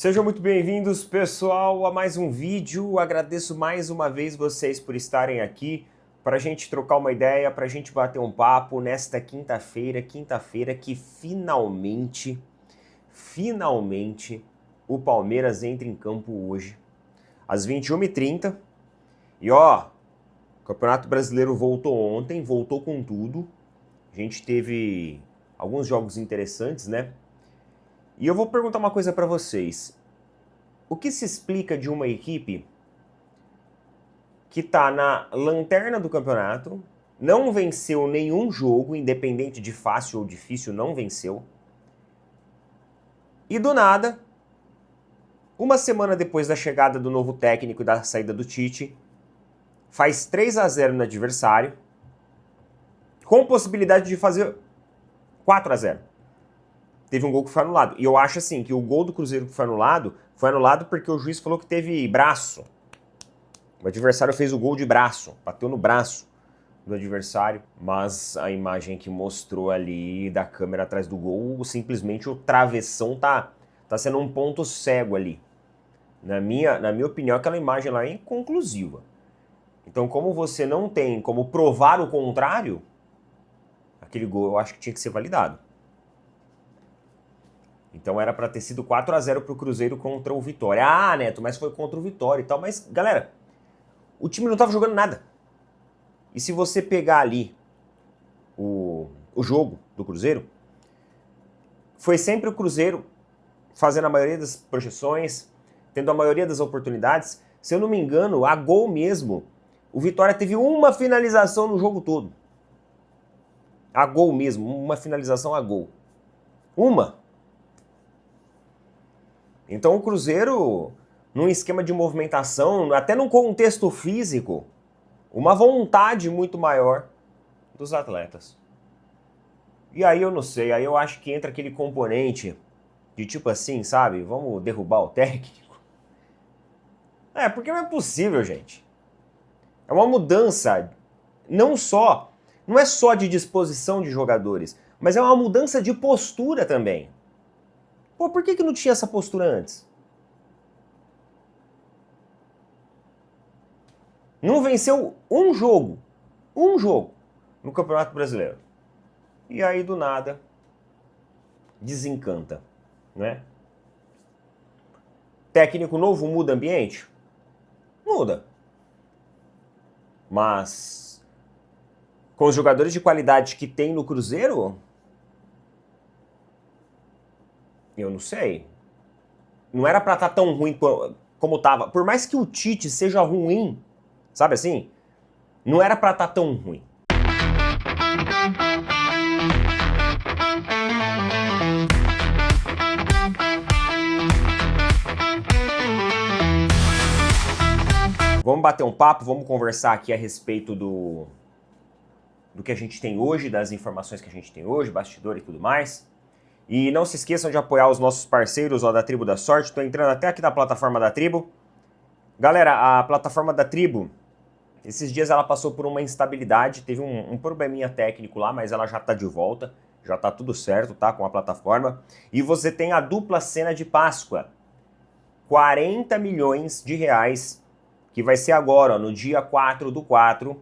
Sejam muito bem-vindos, pessoal, a mais um vídeo. Agradeço mais uma vez vocês por estarem aqui para a gente trocar uma ideia, para a gente bater um papo nesta quinta-feira que finalmente o Palmeiras entra em campo hoje, às 21h30. E ó, o Campeonato Brasileiro voltou ontem, voltou com tudo. A gente teve alguns jogos interessantes, né? E eu vou perguntar uma coisa para vocês. O que se explica de uma equipe que está na lanterna do campeonato, não venceu nenhum jogo, independente de fácil ou difícil, não venceu, e do nada, uma semana depois da chegada do novo técnico e da saída do Tite, faz 3-0 no adversário, com possibilidade de fazer 4-0. Teve um gol que foi anulado. E eu acho assim, que o gol do Cruzeiro que foi anulado porque o juiz falou que teve braço. O adversário fez o gol de braço, bateu no braço do adversário, mas a imagem que mostrou ali da câmera atrás do gol, simplesmente o travessão tá sendo um ponto cego ali. Na minha opinião, aquela imagem lá é inconclusiva. Então, como você não tem como provar o contrário, aquele gol eu acho que tinha que ser validado. Então era para ter sido 4-0 pro Cruzeiro contra o Vitória. Ah, Neto, mas foi contra o Vitória e tal. Mas, galera, o time não tava jogando nada. E se você pegar ali o jogo do Cruzeiro, foi sempre o Cruzeiro fazendo a maioria das projeções, tendo a maioria das oportunidades. Se eu não me engano, a gol mesmo, o Vitória teve uma finalização no jogo todo. A gol mesmo, uma finalização a gol. Uma. Então o Cruzeiro, num esquema de movimentação, até num contexto físico, uma vontade muito maior dos atletas. E aí eu não sei, aí eu acho que entra aquele componente de tipo assim, sabe, vamos derrubar o técnico. Porque não é possível, gente. É uma mudança, não é só de disposição de jogadores, mas é uma mudança de postura também. Pô, por que não tinha essa postura antes? Não venceu um jogo no Campeonato Brasileiro. E aí, do nada, desencanta, né? Técnico novo muda ambiente? Muda. Mas, com os jogadores de qualidade que tem no Cruzeiro, eu não sei. Não era pra estar tão ruim como tava. Por mais que o Tite seja ruim, sabe assim? Não era pra estar tão ruim. Vamos bater um papo, vamos conversar aqui a respeito do que a gente tem hoje, das informações que a gente tem hoje, bastidor e tudo mais. E não se esqueçam de apoiar os nossos parceiros da Tribo da Sorte. Estou entrando até aqui na plataforma da Tribo. Galera, a plataforma da Tribo, esses dias ela passou por uma instabilidade, teve um probleminha técnico lá, mas ela já está de volta, já está tudo certo, tá, com a plataforma. E você tem a dupla cena de Páscoa, 40 milhões de reais, que vai ser agora, ó, no dia 4/4,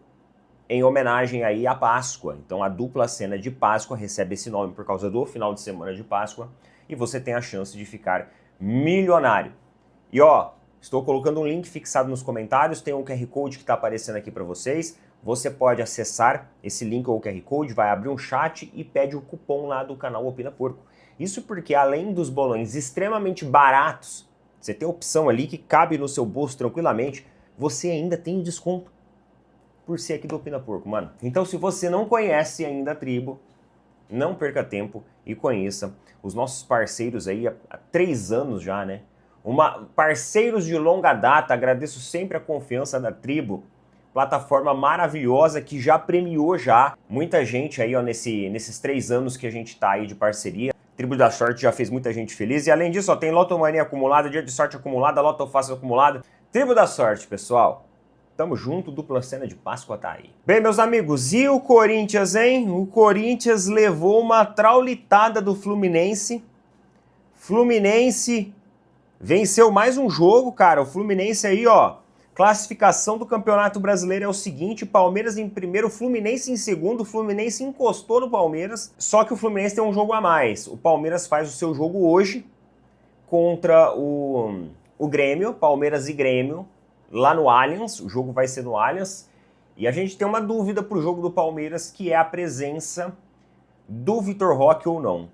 em homenagem aí à Páscoa. Então a dupla cena de Páscoa recebe esse nome por causa do final de semana de Páscoa e você tem a chance de ficar milionário. E ó, estou colocando um link fixado nos comentários, tem um QR Code que está aparecendo aqui para vocês. Você pode acessar esse link ou o QR Code, vai abrir um chat e pede o cupom lá do canal Opina Porco. Isso porque além dos bolões extremamente baratos, você tem a opção ali que cabe no seu bolso tranquilamente, você ainda tem desconto por ser aqui do Opina Porco, mano. Então se você não conhece ainda a Tribo, não perca tempo e conheça os nossos parceiros aí há 3 anos já, né? Parceiros de longa data, agradeço sempre a confiança da Tribo, plataforma maravilhosa que já premiou muita gente aí, ó, nesses 3 anos que a gente tá aí de parceria. Tribo da Sorte já fez muita gente feliz e além disso, ó, tem Lotomania acumulada, Dia de Sorte acumulada, Loto Fácil acumulada. Tribo da Sorte, pessoal. Tamo junto, dupla cena de Páscoa tá aí. Bem, meus amigos, e o Corinthians, hein? O Corinthians levou uma traulitada do Fluminense. Fluminense Venceu mais um jogo, cara. O Fluminense aí, ó. Classificação do Campeonato Brasileiro é o seguinte: Palmeiras em primeiro, Fluminense em segundo. O Fluminense encostou no Palmeiras, só que o Fluminense tem um jogo a mais. O Palmeiras faz o seu jogo hoje contra o Grêmio, Palmeiras e Grêmio, lá no Allianz. O jogo vai ser no Allianz. E a gente tem uma dúvida pro jogo do Palmeiras, que é a presença do Vitor Roque ou não.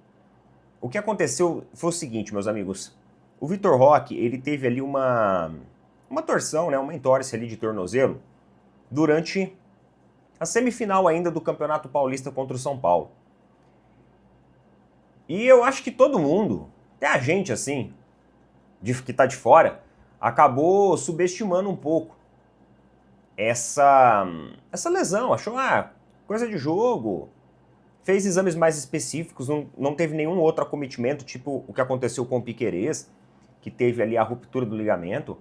O que aconteceu foi o seguinte, meus amigos. O Vitor Roque, ele teve ali uma torção, né, uma entorse ali de tornozelo durante a semifinal ainda do Campeonato Paulista contra o São Paulo. E eu acho que todo mundo, até a gente assim, que tá de fora, acabou subestimando um pouco essa lesão. Achou, coisa de jogo. Fez exames mais específicos, não teve nenhum outro acometimento, tipo o que aconteceu com o Piquerez, que teve ali a ruptura do ligamento.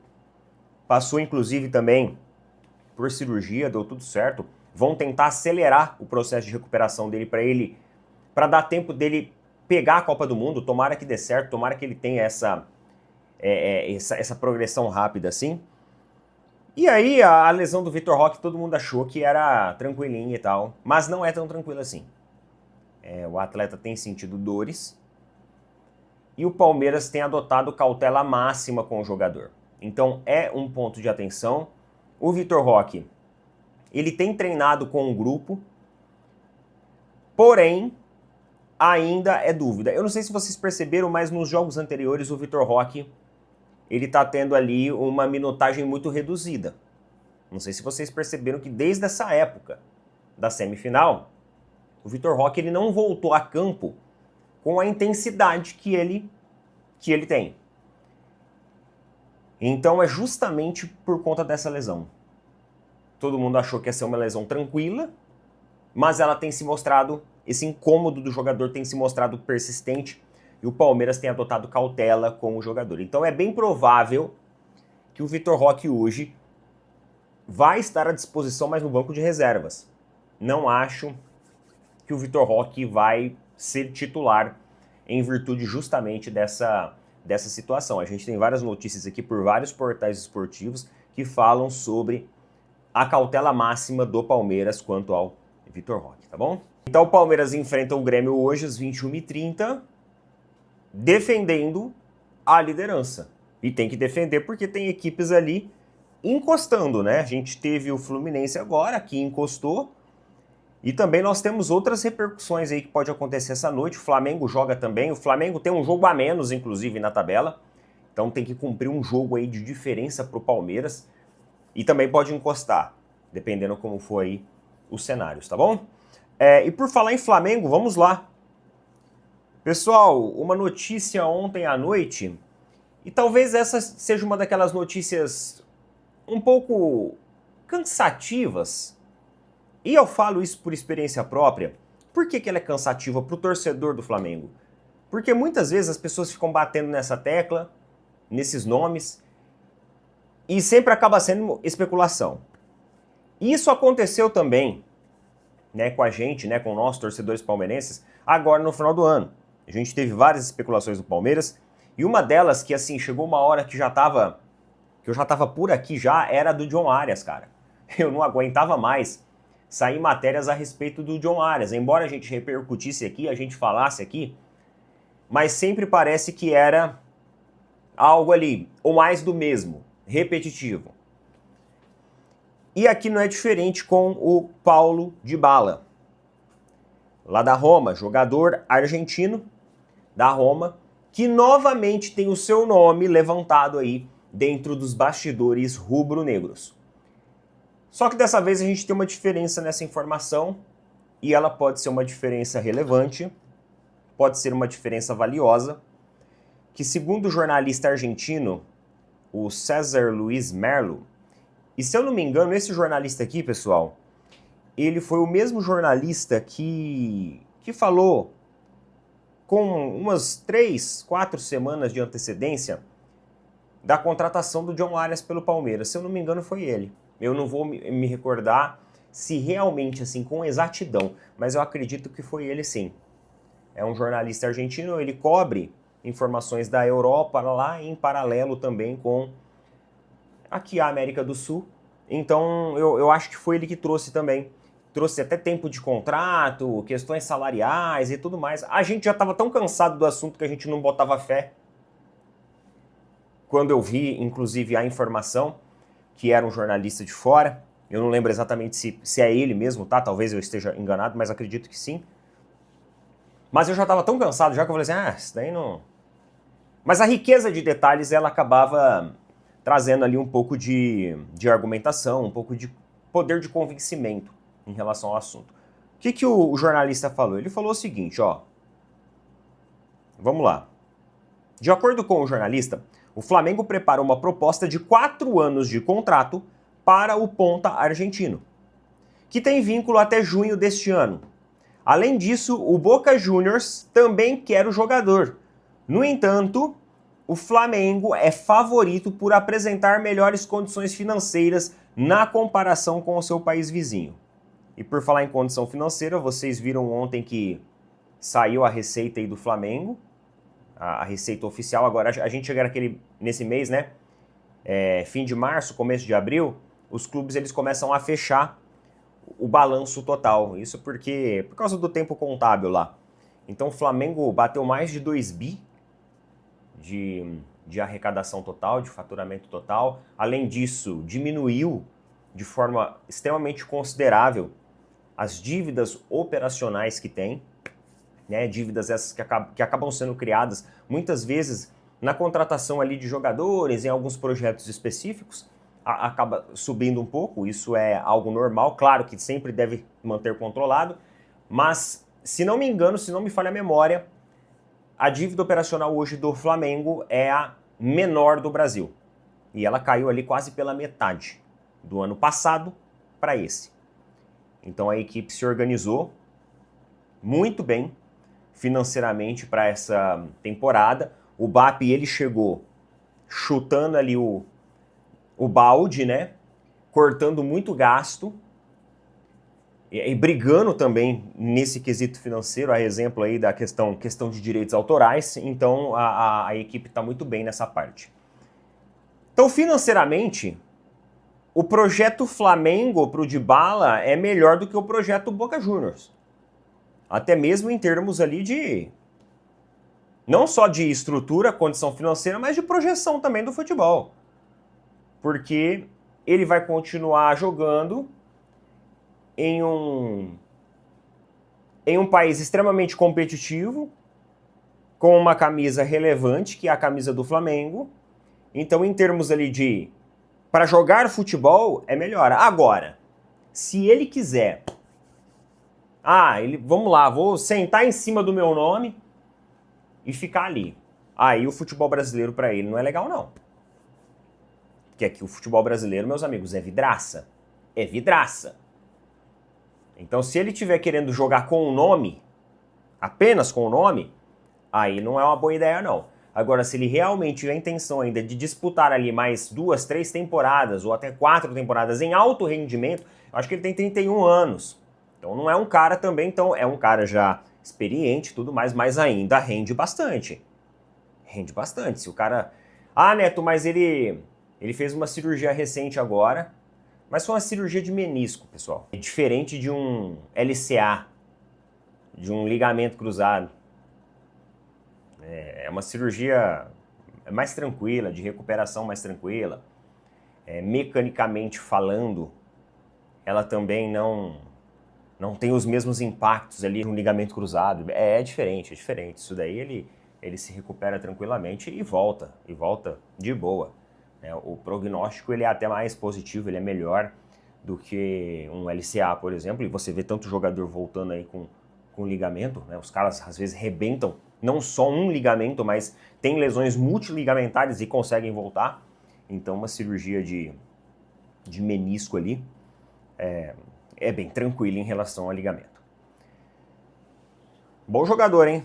Passou, inclusive, também por cirurgia, deu tudo certo. Vão tentar acelerar o processo de recuperação dele para dar tempo dele pegar a Copa do Mundo. Tomara que dê certo, tomara que ele tenha essa progressão rápida assim. E aí, a lesão do Vitor Roque, todo mundo achou que era tranquilinha e tal, mas não é tão tranquila assim. O atleta tem sentido dores e o Palmeiras tem adotado cautela máxima com o jogador. Então é um ponto de atenção. O Vitor Roque, ele tem treinado com um grupo, porém ainda é dúvida. Eu não sei se vocês perceberam, mas nos jogos anteriores o Vitor Roque, ele tá tendo ali uma minutagem muito reduzida. Não sei se vocês perceberam que desde essa época da semifinal, o Vitor Roque ele não voltou a campo com a intensidade que ele tem. Então é justamente por conta dessa lesão. Todo mundo achou que ia ser uma lesão tranquila, mas ela tem se mostrado, esse incômodo do jogador tem se mostrado persistente e o Palmeiras tem adotado cautela com o jogador. Então é bem provável que o Vitor Roque hoje vai estar à disposição, mas no banco de reservas. Não acho que o Vitor Roque vai ser titular em virtude justamente dessa situação. A gente tem várias notícias aqui por vários portais esportivos que falam sobre a cautela máxima do Palmeiras quanto ao Vitor Roque, tá bom? Então o Palmeiras enfrenta o Grêmio hoje às 21h30, defendendo a liderança. E tem que defender porque tem equipes ali encostando, né? A gente teve o Fluminense agora, que encostou. E também nós temos outras repercussões aí que pode acontecer essa noite. O Flamengo joga também. O Flamengo tem um jogo a menos, inclusive, na tabela. Então tem que cumprir um jogo aí de diferença para o Palmeiras. E também pode encostar, dependendo como for aí os cenários, tá bom? E por falar em Flamengo, vamos lá. Pessoal, uma notícia ontem à noite. E talvez essa seja uma daquelas notícias um pouco cansativas. E eu falo isso por experiência própria. Por que ela é cansativa para o torcedor do Flamengo? Porque muitas vezes as pessoas ficam batendo nessa tecla, nesses nomes, e sempre acaba sendo especulação. Isso aconteceu também, né, com a gente, né, com nós, torcedores palmeirenses, agora no final do ano. A gente teve várias especulações do Palmeiras, e uma delas que, assim, chegou uma hora que eu já tava por aqui já, era do John Arias, cara. Eu não aguentava mais sair matérias a respeito do John Arias. Embora a gente repercutisse aqui, a gente falasse aqui, mas sempre parece que era algo ali, ou mais do mesmo, repetitivo. E aqui não é diferente com o Paulo Dybala, lá da Roma, jogador argentino da Roma, que novamente tem o seu nome levantado aí dentro dos bastidores rubro-negros. Só que dessa vez a gente tem uma diferença nessa informação, e ela pode ser uma diferença relevante, pode ser uma diferença valiosa, que segundo o jornalista argentino, o César Luiz Merlo, e se eu não me engano, esse jornalista aqui, pessoal, ele foi o mesmo jornalista que falou com umas 3, 4 semanas de antecedência da contratação do John Arias pelo Palmeiras. Se eu não me engano, foi ele. Eu não vou me recordar se realmente, assim, com exatidão, mas eu acredito que foi ele sim. É um jornalista argentino, ele cobre informações da Europa lá em paralelo também com aqui a América do Sul. Então eu acho que foi ele que trouxe também. Trouxe até tempo de contrato, questões salariais e tudo mais. A gente já estava tão cansado do assunto que a gente não botava fé. Quando eu vi, inclusive, a informação que era um jornalista de fora, eu não lembro exatamente se é ele mesmo, tá? Talvez eu esteja enganado, mas acredito que sim. Mas eu já estava tão cansado já que eu falei assim, isso daí não... Mas a riqueza de detalhes, ela acabava trazendo ali um pouco de argumentação, um pouco de poder de convencimento em relação ao assunto. O que o jornalista falou? Ele falou o seguinte, ó. Vamos lá. De acordo com o jornalista, o Flamengo preparou uma proposta de 4 anos de contrato para o ponta argentino, que tem vínculo até junho deste ano. Além disso, o Boca Juniors também quer o jogador. No entanto, o Flamengo é favorito por apresentar melhores condições financeiras na comparação com o seu país vizinho. E por falar em condição financeira, vocês viram ontem que saiu a receita aí do Flamengo, a receita oficial. Agora a gente chega nesse mês, né? Fim de março, começo de abril, os clubes eles começam a fechar o balanço total. Isso por causa do tempo contábil lá. Então o Flamengo bateu mais de 2 bi de arrecadação total, de faturamento total. Além disso, diminuiu de forma extremamente considerável as dívidas operacionais que tem, né? Dívidas essas que acabam sendo criadas muitas vezes na contratação ali de jogadores, em alguns projetos específicos, acaba subindo um pouco. Isso é algo normal, claro que sempre deve manter controlado, mas se não me engano, se não me falha a memória, a dívida operacional hoje do Flamengo é a menor do Brasil. E ela caiu ali quase pela metade do ano passado para esse. Então a equipe se organizou muito bem financeiramente para essa temporada. O BAP ele chegou chutando ali o balde, né? Cortando muito gasto e brigando também nesse quesito financeiro, a exemplo aí da questão de direitos autorais. Então a equipe está muito bem nessa parte. Então financeiramente, o projeto Flamengo para o Dybala é melhor do que o projeto Boca Juniors. Até mesmo em termos ali de... não só de estrutura, condição financeira, mas de projeção também do futebol. Porque ele vai continuar jogando em um país extremamente competitivo, com uma camisa relevante, que é a camisa do Flamengo. Então, em termos ali de... para jogar futebol, é melhor. Agora, se ele quiser... vamos lá, vou sentar em cima do meu nome e ficar ali. Aí o futebol brasileiro para ele não é legal, não. Porque aqui o futebol brasileiro, meus amigos, é vidraça. É vidraça. Então, se ele estiver querendo jogar com o nome, apenas com o nome, aí não é uma boa ideia, não. Agora, se ele realmente tiver a intenção ainda de disputar ali mais 2, 3 temporadas, ou até 4 temporadas em alto rendimento, eu acho que ele tem 31 anos. Então não é um cara também, então é um cara já experiente e tudo mais, mas ainda rende bastante. Rende bastante. Se o cara... Neto, mas ele fez uma cirurgia recente agora, mas foi uma cirurgia de menisco, pessoal. É diferente de um LCA, de um ligamento cruzado. É uma cirurgia mais tranquila, de recuperação mais tranquila. Mecanicamente falando, ela também não tem os mesmos impactos ali no ligamento cruzado. É diferente. Isso daí ele se recupera tranquilamente e volta de boa. O prognóstico ele é até mais positivo, ele é melhor do que um LCA, por exemplo, e você vê tanto jogador voltando aí com ligamento, né? Os caras às vezes rebentam não só um ligamento, mas tem lesões multiligamentares e conseguem voltar. Então uma cirurgia de menisco ali é bem tranquilo em relação ao ligamento. Bom jogador, hein?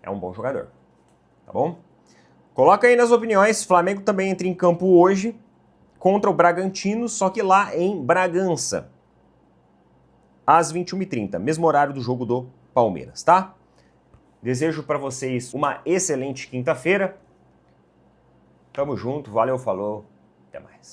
É um bom jogador. Tá bom? Coloca aí nas opiniões. Flamengo também entra em campo hoje contra o Bragantino, só que lá em Bragança. Às 21h30. Mesmo horário do jogo do Palmeiras, tá? Desejo para vocês uma excelente quinta-feira. Tamo junto, valeu, falou, até mais.